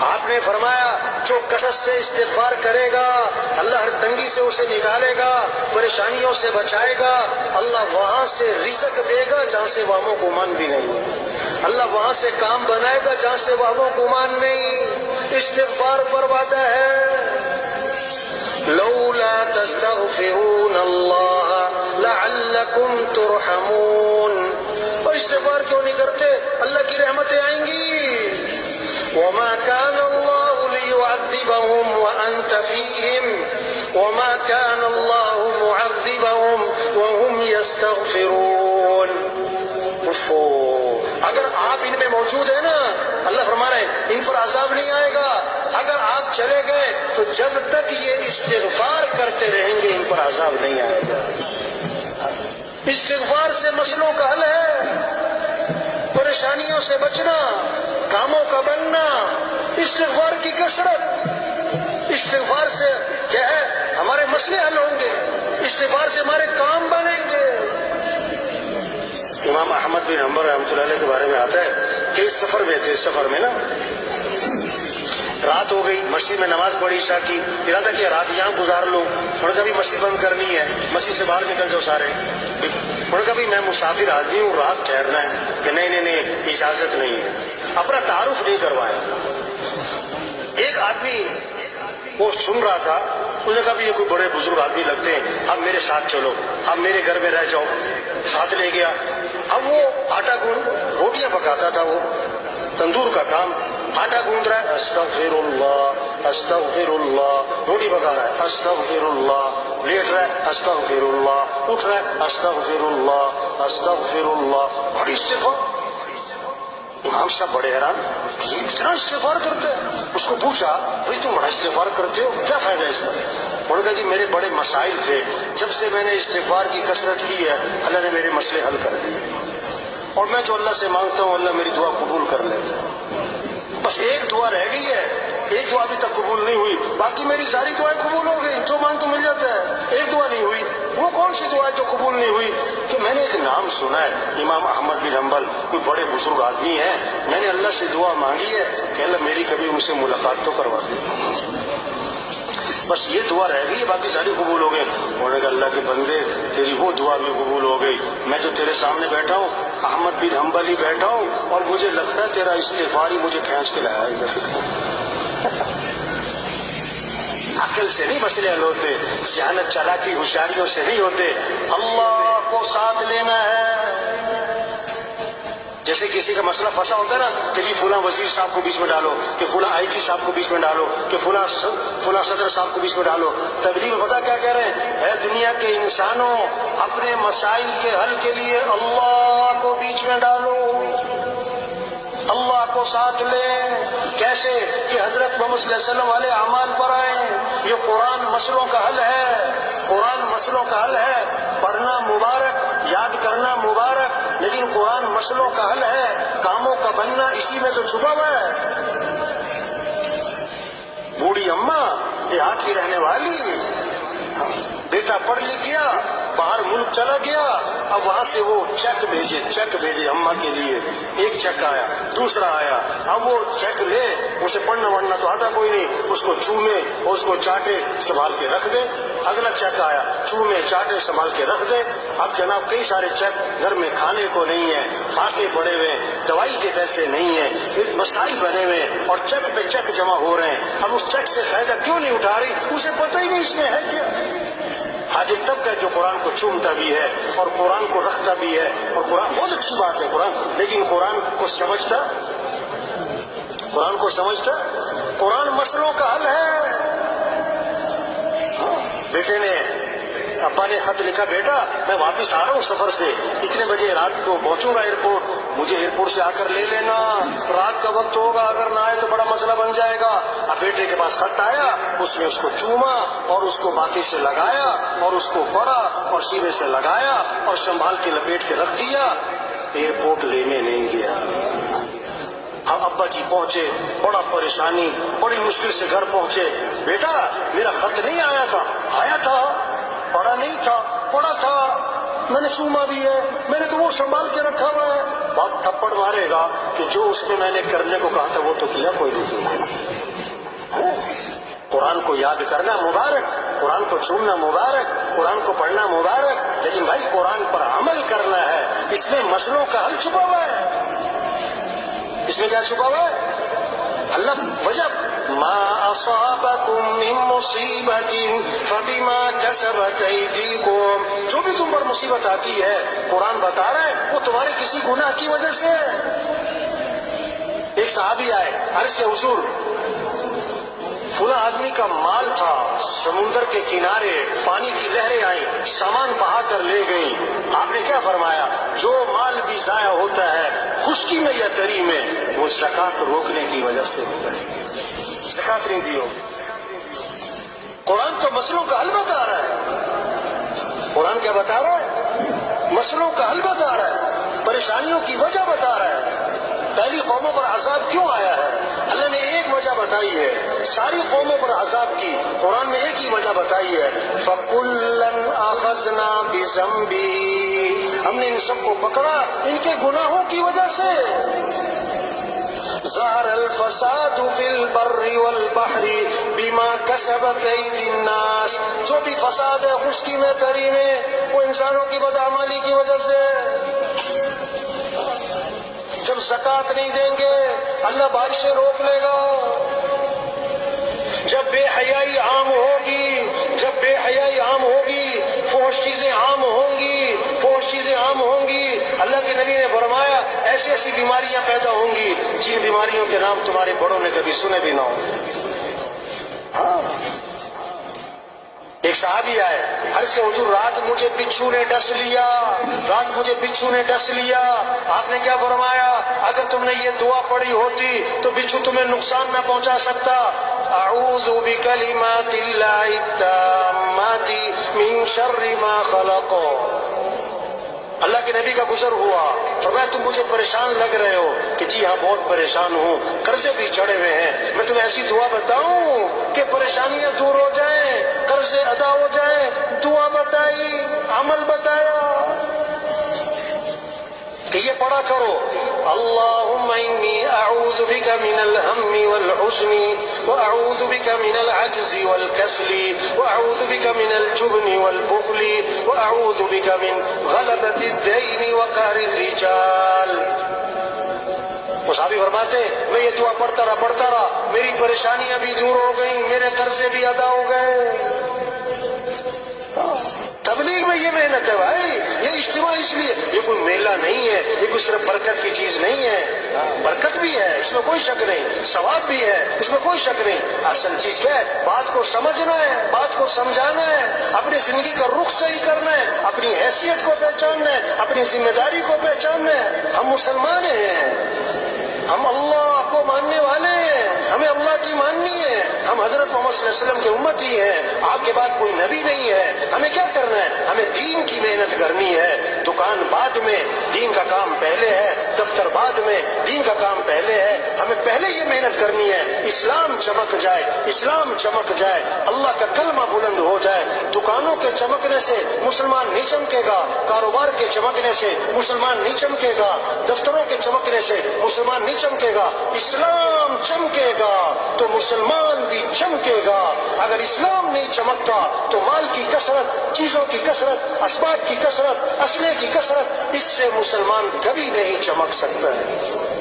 آپ نے فرمایا جو کثرت سے استغفار کرے گا اللہ ہر تنگی سے اسے نکالے گا، پریشانیوں سے بچائے گا، اللہ وہاں سے رزق دے گا جہاں سے وہموں گمان بھی نہیں، اللہ وہاں سے کام بنائے گا جہاں سے وہموں گمان نہیں۔ استغفار پر وعدہ ہے لولا تستغفرون اللہ لعلکم ترحمون، اور استغفار کیوں نہیں کرتے؟ اللہ کی رحمتیں آئیں گی۔ وما كان الله ليعذبهم وأنت فيهم وما كان الله معذبهم وهم يستغفرون۔ اگر آپ ان میں موجود ہیں نا، اللہ فرما رہے ہیں ان پر عذاب نہیں آئے گا۔ اگر آپ چلے گئے تو جب تک یہ استغفار کرتے رہیں گے ان پر عذاب نہیں آئے گا۔ استغفار سے مسئلوں کا حل ہے، پریشانیوں سے بچنا، کاموں کا بننا، استغفار کی کثرت۔ استغفار سے کیا ہے؟ ہمارے مسئلے حل ہوں گے، استغفار سے ہمارے کام بنیں گے۔ امام احمد بن حنبل رحمۃ اللہ علیہ کے بارے میں آتا ہے کہ اس سفر میں تھے، سفر میں نا رات ہو گئی، مسجد میں نماز پڑھی عشاء کی، ارادہ کیا رات یہاں گزار لو، انہوں نے کبھی مسجد بند کرنی ہے، مسجد سے باہر نکل جاؤ سارے، انہوں نے کبھی میں مسافر آدمی ہوں رات ٹھہرنا ہے، کہ نہیں اجازت نہیں ہے، اپنا تعارف نہیں کروائے۔ ایک آدمی وہ سن رہا تھا، انہوں نے کہا بھی یہ کوئی بڑے بزرگ آدمی لگتے ہیں، اب میرے ساتھ چلو، اب میرے گھر میں رہ جاؤ، ساتھ لے گیا۔ اب وہ آٹا گوند روٹیاں پکاتا تھا، وہ تندور کا کام، آٹا گوند رہا ہے، استغفر اللہ استغفر اللہ، روٹی پکا رہا ہے استغفر اللہ، لیٹ رہا ہے استغفر اللہ، اٹھ رہا ہے استغفر اللہ استغفر اللہ، بڑی استغفار۔ امام صاحب بڑے حیران، یہ اتنا استغفار کرتے ہیں؟ اس کو پوچھا بھائی تم بڑا استغفار کرتے ہو، کیا فائدہ ہے اس کا؟ انہوں نے کہا جی میرے بڑے مسائل تھے، جب سے میں نے استغفار کی کثرت کی ہے اللہ نے میرے مسئلے حل کر دیے، اور میں جو اللہ سے مانگتا ہوں اللہ میری دعا قبول کر لیتا ہے۔ بس ایک دعا رہ گئی ہے، ایک دعا ابھی تک قبول نہیں ہوئی، باقی میری ساری دعائیں قبول ہو گئی، جو مانگ تو مل جاتا ہے، ایک دعا نہیں ہوئی۔ وہ کون سی دعا ہے جو قبول نہیں ہوئی؟ کہ میں نے ایک نام سنا ہے امام احمد بن حنبل، کوئی بڑے بزرگ آدمی ہیں، میں نے اللہ سے دعا مانگی ہے کہ اللہ میری کبھی ان سے ملاقات تو کروا دے، بس یہ دعا رہ گئی ہے، باقی ساری قبول ہو گئی۔ انہوں نے کہا اللہ کے بندے تیری وہ دعا بھی قبول ہو گئی، میں جو تیرے سامنے بیٹھا ہوں احمد بن حنبل ہی بیٹھا ہوں، اور مجھے لگتا ہے تیرا استغفار ہی مجھے کھینچ کے لایا ہے۔ عقل سے نہیں مسئلے حل ہوتے، ذہانت چالاکی ہوشیاریوں سے نہیں ہوتے، اللہ کو ساتھ لینا ہے۔ جیسے کسی کا مسئلہ پھنسا ہوتا ہے نا کہ جی فلاں وزیر صاحب کو بیچ میں ڈالو، کہ فلاں آئی جی صاحب کو بیچ میں ڈالو، کہ فلاں صدر صاحب کو بیچ میں ڈالو، تبلیغ میں پتہ کیا کہہ رہے ہیں؟ اے دنیا کے انسانوں، اپنے مسائل کے حل کے لیے اللہ کو بیچ میں ڈالو، اللہ کو ساتھ لیں۔ کیسے؟ کہ حضرت محمد صلی اللہ علیہ وسلم والے اعمال پر آئیں۔ یہ قرآن مسئلوں کا حل ہے، قرآن مسئلوں کا حل ہے، پڑھنا مبارک، یاد کرنا مبارک، لیکن قرآن مسئلوں کا حل ہے، کاموں کا بننا اسی میں تو چھپا ہوا ہے۔ بوڑھی اماں دیہات کی رہنے والی، بیٹا پڑھ لکھ گیا، باہر ملک چلا گیا، اب وہاں سے وہ چیک بھیجے اماں کے لیے، ایک چیک آیا، دوسرا آیا، اب وہ چیک لے، اسے پڑھنا وڑھنا تو آتا کوئی نہیں، اس کو چومے اور اس کو چاٹے سنبھال کے رکھ دے، اگلا چیک آیا، چومے چاٹے سنبھال کے رکھ دے۔ اب جناب کئی سارے چیک گھر میں کھانے کو نہیں ہے، فاقے پڑے ہوئے، دوائی کے پیسے نہیں ہیں، مسائل بنے ہوئے اور چیک پہ چیک جمع ہو رہے ہیں، اب اس چیک سے فائدہ کیوں نہیں اٹھا رہی؟ اسے پتہ ہی نہیں اس میں ہے کیا۔ حاجت طبقہ جو قرآن کو چومتا بھی ہے اور قرآن کو رکھتا بھی ہے، اور قرآن بہت اچھی بات ہے قرآن، لیکن قرآن کو سمجھتا، قرآن مسئلوں کا حل ہے۔ بیٹے نے، ابا نے خط لکھا بیٹا میں واپس آ رہا ہوں سفر سے، اتنے بجے رات کو پہنچوں گا ایئرپورٹ، مجھے ایئرپورٹ سے آ کر لے لینا، رات کا وقت ہوگا، اگر نہ آئے تو بڑا مسئلہ بن جائے گا۔ اب بیٹے کے پاس خط آیا، اس نے اس کو چوما اور اس کو باتیں سے لگایا اور اس کو پڑھا اور سینے سے لگایا اور سنبھال کے لپیٹ کے رکھ دیا، ایئرپورٹ لینے نہیں گیا۔ اب ابا جی پہنچے، بڑا پریشانی، بڑی مشکل سے گھر پہنچے، بیٹا میرا خط نہیں آیا تھا، آیا تھا، پڑھا نہیں تھا، پڑھا تھا، میں نے چوما بھی ہے، میں نے تو وہ سنبھال کے رکھا ہوا ہے۔ باپ تھپڑ مارے گا کہ جو اس میں نے کرنے کو کہا تھا وہ تو کیا کوئی نہیں۔ یاد کرنا مبارک، قرآن کو چومنا مبارک، قرآن کو پڑھنا مبارک، لیکن بھائی قرآن پر عمل کرنا ہے۔ اس میں مسئلوں کا حل چھپا ہوا ہے۔ اس میں کیا چھپا ہوا ہے؟ اللہ وجہ ما اصابکم من مصیبت فبما کسبت ایدیکم، جو بھی تم پر مصیبت آتی ہے قرآن بتا رہا ہے وہ تمہارے کسی گناہ کی وجہ سے ہے۔ ایک صحابی آئے، عرض کے حضور فلاں آدمی کا مال تھا، سمندر کے کنارے پانی کی لہریں آئیں، سامان بہا کر لے گئی، آپ نے کیا فرمایا؟ جو مال بھی ضائع ہوتا ہے خشکی میں یا تری میں وہ زکات روکنے کی وجہ سے ہوتا ہے، زکات نہیں دی ہوگی۔ قرآن تو مسئلوں کا حل بتا رہا ہے۔ قرآن کیا بتا رہا ہے؟ مسئلوں کا حل بتا رہا ہے، پریشانیوں کی وجہ بتا رہا ہے۔ پہلی قوموں پر عذاب کیوں آیا ہے؟ اللہ نے ایک وجہ بتائی ہے، ساری قوموں پر عذاب کی قرآن میں ایک ہی وجہ بتائی ہے، فَكُلًّا أَخَذْنَا بِذَنبِهِ، ہم نے ان سب کو پکڑا ان کے گناہوں کی وجہ سے۔ ظَهَرَ الْفَسَادُ فِي الْبَرِّ وَالْبَحْرِ بِمَا كَسَبَتْ أَيْدِي النَّاسِ، جو بھی فساد ہے خشکی میں تری میں وہ انسانوں کی بدعملی کی وجہ سے۔ جب زکات نہیں دیں گے اللہ بارشیں روک لے گا، جب بے حیائی عام ہوگی، جب بے حیائی عام ہوگی فحش چیزیں عام ہوں گی، فحش چیزیں عام ہوں گی، اللہ کے نبی نے فرمایا ایسی ایسی بیماریاں پیدا ہوں گی جن بیماریوں کے نام تمہارے بڑوں نے کبھی سنے بھی نہ ہوں۔ ایک صحابی آئے، عرض کے حضور رات مجھے بچھو نے ڈس لیا، رات مجھے بچھو نے ڈس لیا، آپ نے کیا فرمایا؟ اگر تم نے یہ دعا پڑھی ہوتی تو بچھو تمہیں نقصان نہ پہنچا سکتا، اعوذ بکلمات اللہ التامات من شر ما خلق۔ اللہ کے نبی کا گزر ہوا، فرمایا تم مجھے پریشان لگ رہے ہو کہ جی ہاں بہت پریشان ہوں، قرضے بھی چڑھے ہوئے ہیں، میں تمہیں ایسی دعا بتاؤں کہ پریشانیاں دور ہو جائیں، قرضے ادا ہو جائیں؟ دعا بتائی، عمل بتایا کہ یہ پڑھا کرو، اللہم انی اعوذ بک من الہم والحزن واعوذ بک من العجز والکسل واعوذ بک من الجبن والبخل واعوذ بک من غلبۃ الدین وقہر الرجال۔ وہ صحابی فرماتے میں یہ دعا پڑھتا رہا، میری پریشانیاں بھی دور ہو گئیں، میرے قرضے بھی ادا ہو گئے۔ تبلیغ میں یہ محنت ہے بھائی، یہ اجتماع اس لیے، یہ کوئی میلہ نہیں ہے، یہ کوئی صرف برکت کی چیز نہیں ہے، برکت بھی ہے اس میں کوئی شک نہیں، ثواب بھی ہے اس میں کوئی شک نہیں، اصل چیز کیا ہے؟ بات کو سمجھنا ہے، بات کو سمجھانا ہے، اپنی زندگی کا رخ صحیح کرنا ہے، اپنی حیثیت کو پہچاننا ہے، اپنی ذمہ داری کو پہچاننا ہے۔ ہم مسلمان ہیں، ہم اللہ کو ماننے والے ہیں، ہمیں اللہ کی ماننی ہے، ہم حضرت محمد صلی اللہ علیہ وسلم کے امتی ہیں، آپ کے بعد کوئی نبی نہیں ہے۔ ہمیں کیا کرنا ہے؟ ہمیں دین کی محنت کرنی ہے، دکان بعد میں، دین کا کام پہلے ہے، دفتر بعد میں، دین کا کام پہلے ہے، ہمیں پہلے یہ محنت کرنی ہے، اسلام چمک جائے، اسلام چمک جائے، اللہ کا کلمہ بلند ہو جائے۔ دکانوں کے چمکنے سے مسلمان نہیں چمکے گا، کاروبار کے چمکنے سے مسلمان نہیں چمکے گا، دفتروں کے چمکنے سے مسلمان نہیں چمکے گا، اسلام چمکے گا تو مسلمان بھی چمکے گا۔ اگر اسلام نہیں چمکتا تو مال کی کثرت، چیزوں کی کثرت، اسباب کی کثرت، اسلحے کی کثرت، اس سے مسلمان کبھی نہیں چمک سکتا ہے۔